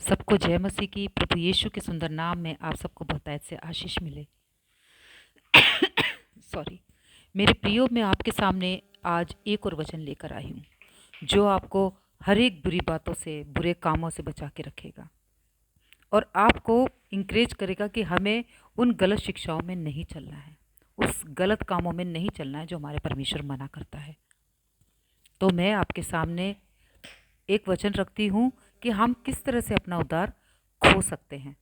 सबको जय मसीह की। प्रभु यीशु के सुंदर नाम में आप सबको बहुतायत से आशीष मिले। सॉरी। मेरे प्रियो, मैं आपके सामने आज एक और वचन लेकर आई हूँ जो आपको हर एक बुरी बातों से, बुरे कामों से बचा के रखेगा और आपको इंकरेज करेगा कि हमें उन गलत शिक्षाओं में नहीं चलना है, उस गलत कामों में नहीं चलना है जो हमारे परमेश्वर मना करता है। तो मैं आपके सामने एक वचन रखती हूँ कि हम किस तरह से अपना उद्धार खो सकते हैं।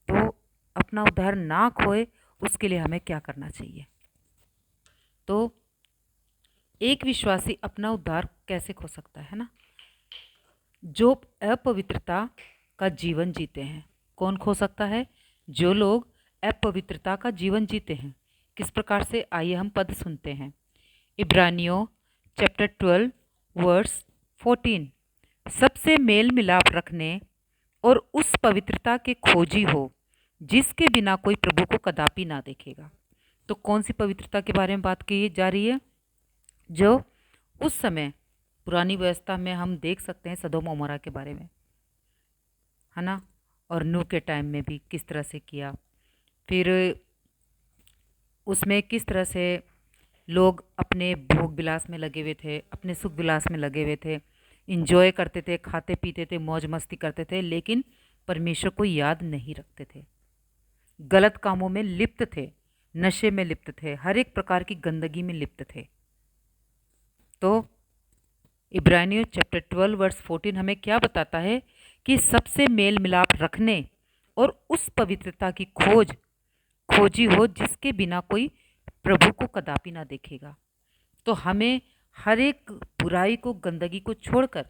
तो अपना उद्धार ना खोए उसके लिए हमें क्या करना चाहिए। तो एक विश्वासी अपना उद्धार कैसे खो सकता है ना, जो अपवित्रता का जीवन जीते हैं। कौन खो सकता है? जो लोग अपवित्रता का जीवन जीते हैं। किस प्रकार से, आइए हम पद सुनते हैं। इब्रानियों चैप्टर 12 वर्स 14। सबसे मेल मिलाप रखने और उस पवित्रता के खोजी हो जिसके बिना कोई प्रभु को कदापि ना देखेगा। तो कौन सी पवित्रता के बारे में बात की जा रही है? जो उस समय पुरानी व्यवस्था में हम देख सकते हैं, सदोम अमोरा के बारे में, है ना। और नूह के टाइम में भी किस तरह से किया, फिर उसमें किस तरह से लोग अपने भोग विलास में लगे हुए थे, अपने सुख विलास में लगे हुए थे, इंजॉय करते थे, खाते पीते थे, मौज मस्ती करते थे, लेकिन परमेश्वर को याद नहीं रखते थे, गलत कामों में लिप्त थे, नशे में लिप्त थे, हर एक प्रकार की गंदगी में लिप्त थे। तो इब्रानियों चैप्टर 12 वर्स 14 हमें क्या बताता है कि सबसे मेल मिलाप रखने और उस पवित्रता की खोजी हो जिसके बिना कोई प्रभु को कदापि ना देखेगा। तो हमें हर एक बुराई को, गंदगी को छोड़कर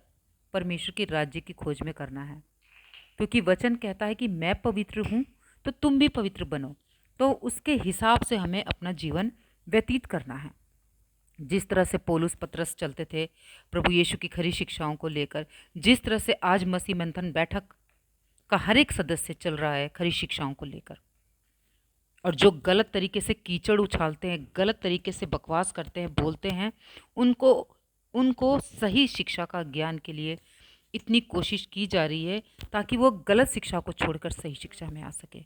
परमेश्वर के राज्य की खोज में करना है, क्योंकि वचन कहता है कि मैं पवित्र हूँ तो तुम भी पवित्र बनो। तो उसके हिसाब से हमें अपना जीवन व्यतीत करना है। जिस तरह से पौलुस पतरस चलते थे प्रभु यीशु की खरी शिक्षाओं को लेकर, जिस तरह से आज मसीह मंथन बैठक का हर एक सदस्य चल रहा है खरी शिक्षाओं को लेकर, और जो गलत तरीके से कीचड़ उछालते हैं, गलत तरीके से बकवास करते हैं, बोलते हैं, उनको उनको सही शिक्षा का ज्ञान के लिए इतनी कोशिश की जा रही है ताकि वो गलत शिक्षा को छोड़कर सही शिक्षा में आ सके।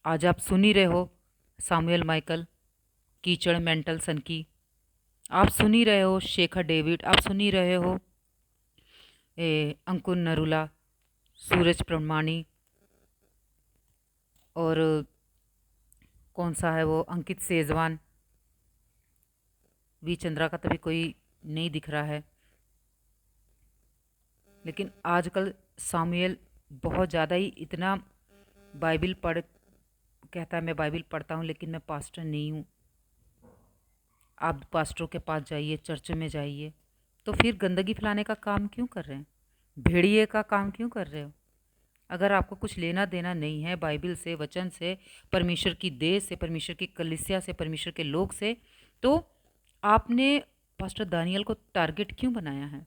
आज आप सुन ही रहे हो सामुएल माइकल, कीचड़ मेंटल सन की, आप सुन ही रहे हो शेखर डेविड, आप सुन ही रहे हो अंकुर नरूला, सूरज प्रमाणी, और कौन सा है वो, अंकित सेजवान। वी चंद्रा का तभी कोई नहीं दिख रहा है। लेकिन आजकल सामुएल बहुत ज़्यादा ही इतना बाइबिल पढ़ कहता है मैं बाइबिल पढ़ता हूँ लेकिन मैं पास्टर नहीं हूँ। आप पास्टरों के पास जाइए, चर्च में जाइए, तो फिर गंदगी फैलाने का काम क्यों कर रहे हैं? भेड़िए का काम क्यों कर रहे हो? अगर आपको कुछ लेना देना नहीं है बाइबिल से, वचन से, परमेश्वर की देह से, परमेश्वर की कलीसिया से, परमेश्वर के लोग से, तो आपने पास्टर दानियल को टारगेट क्यों बनाया है?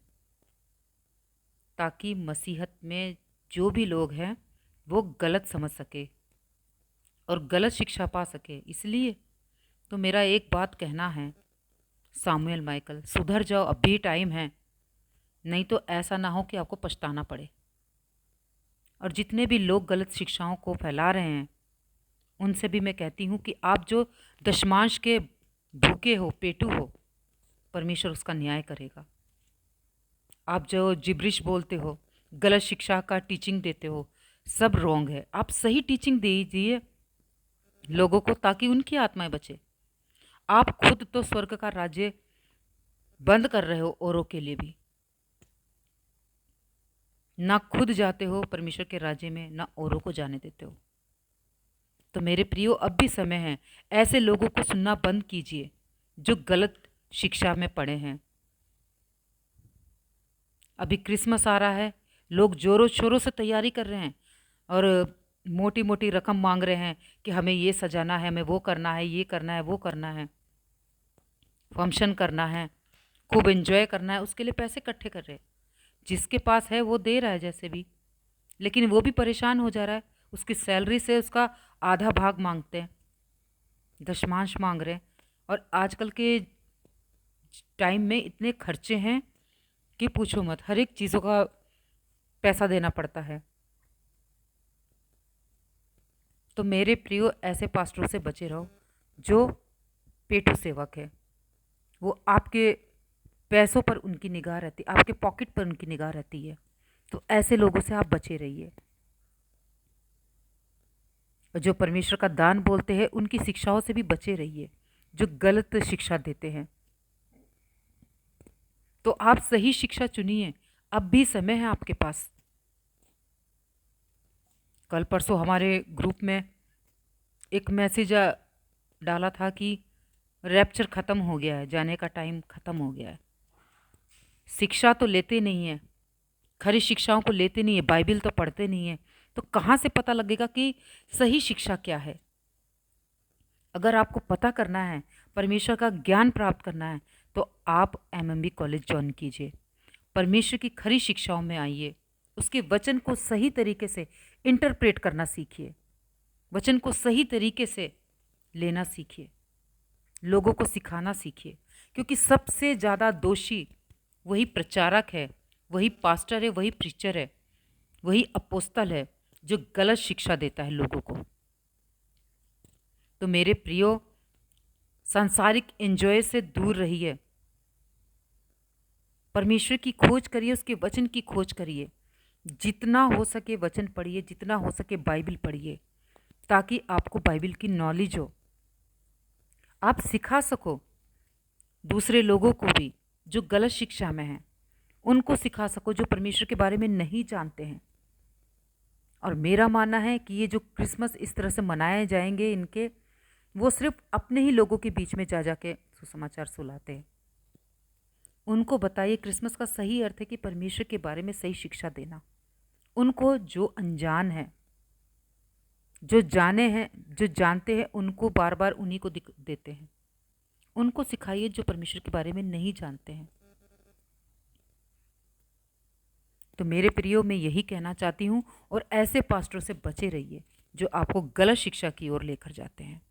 ताकि मसीहत में जो भी लोग हैं वो गलत समझ सके और गलत शिक्षा पा सके। इसलिए तो मेरा एक बात कहना है, सामुएल माइकल, सुधर जाओ, अभी टाइम है, नहीं तो ऐसा ना हो कि आपको पछताना पड़े। और जितने भी लोग गलत शिक्षाओं को फैला रहे हैं उनसे भी मैं कहती हूँ कि आप जो दशमांश के भूखे हो, पेटू हो, परमेश्वर उसका न्याय करेगा। आप जो जिब्रिश बोलते हो, गलत शिक्षा का टीचिंग देते हो, सब रॉन्ग है। आप सही टीचिंग दीजिए लोगों को ताकि उनकी आत्माएं बचे। आप खुद तो स्वर्ग का राज्य बंद कर रहे हो, औरों के लिए भी ना खुद जाते हो परमेश्वर के राज्य में, ना औरों को जाने देते हो। तो मेरे प्रियो, अब भी समय है, ऐसे लोगों को सुनना बंद कीजिए जो गलत शिक्षा में पड़े हैं। अभी क्रिसमस आ रहा है, लोग जोरों शोरों से तैयारी कर रहे हैं और मोटी मोटी रकम मांग रहे हैं कि हमें ये सजाना है, हमें वो करना है, ये करना है, वो करना है, फंक्शन करना है, खूब एंजॉय करना है, उसके लिए पैसे इकट्ठे कर रहे हैं। जिसके पास है वो दे रहा है जैसे भी, लेकिन वो भी परेशान हो जा रहा है। उसकी सैलरी से उसका आधा भाग मांगते हैं, दशमांश मांग रहे हैं। और आजकल के टाइम में इतने खर्चे हैं कि पूछो मत, हर एक चीज़ों का पैसा देना पड़ता है। तो मेरे प्रियो, ऐसे पास्टरों से बचे रहो जो पेटू सेवक है। वो आपके पैसों पर उनकी निगाह रहती, आपके पॉकेट पर उनकी निगाह रहती है। तो ऐसे लोगों से आप बचे रहिए। और जो परमेश्वर का दान बोलते हैं, उनकी शिक्षाओं से भी बचे रहिए, जो गलत शिक्षा देते हैं। तो आप सही शिक्षा चुनिए, अब भी समय है आपके पास। कल परसों हमारे ग्रुप में एक मैसेज डाला था कि रैप्चर ख़त्म हो गया है, जाने का टाइम ख़त्म हो गया है। शिक्षा तो लेते नहीं है, खरी शिक्षाओं को लेते नहीं है, बाइबल तो पढ़ते नहीं है, तो कहाँ से पता लगेगा कि सही शिक्षा क्या है? अगर आपको पता करना है, परमेश्वर का ज्ञान प्राप्त करना है, तो आप एमएमबी कॉलेज ज्वाइन कीजिए। परमेश्वर की खरी शिक्षाओं में आइए, उसके वचन को सही तरीके से इंटरप्रेट करना सीखिए, वचन को सही तरीके से लेना सीखिए, लोगों को सिखाना सीखिए। क्योंकि सबसे ज़्यादा दोषी वही प्रचारक है, वही पास्टर है, वही प्रीचर है, वही अपोस्तल है जो गलत शिक्षा देता है लोगों को। तो मेरे प्रियो, सांसारिक एंजॉय से दूर रहिए, परमेश्वर की खोज करिए, उसके वचन की खोज करिए। जितना हो सके वचन पढ़िए, जितना हो सके बाइबल पढ़िए, ताकि आपको बाइबल की नॉलेज हो, आप सिखा सको दूसरे लोगों को भी जो गलत शिक्षा में हैं, उनको सिखा सको जो परमेश्वर के बारे में नहीं जानते हैं। और मेरा मानना है कि ये जो क्रिसमस इस तरह से मनाए जाएंगे इनके, वो सिर्फ अपने ही लोगों के बीच में जा जा के सुसमाचार सुनाते हैं। उनको बताइए क्रिसमस का सही अर्थ है कि परमेश्वर के बारे में सही शिक्षा देना। उनको जो अनजान है, जो जाने हैं, जो जानते हैं, उनको बार बार उन्हीं को देते हैं। उनको सिखाइए जो परमेश्वर के बारे में नहीं जानते हैं। तो मेरे प्रियो, मैं यही कहना चाहती हूँ, और ऐसे पास्टरों से बचे रहिए जो आपको गलत शिक्षा की ओर लेकर जाते हैं।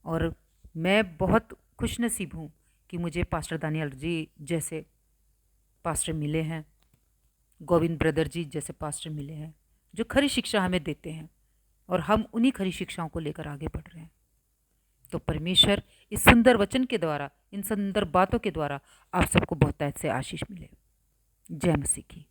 और मैं बहुत खुशनसीब हूँ कि मुझे पास्टर दानियल जी जैसे पास्टर मिले हैं, गोविंद ब्रदर जी जैसे पास्टर मिले हैं, जो खरी शिक्षा हमें देते हैं, और हम उन्हीं खरी शिक्षाओं को लेकर आगे बढ़ रहे हैं। तो परमेश्वर इस सुंदर वचन के द्वारा, इन सुंदर बातों के द्वारा आप सबको बहुत से आशीष मिले। जय मसीह की।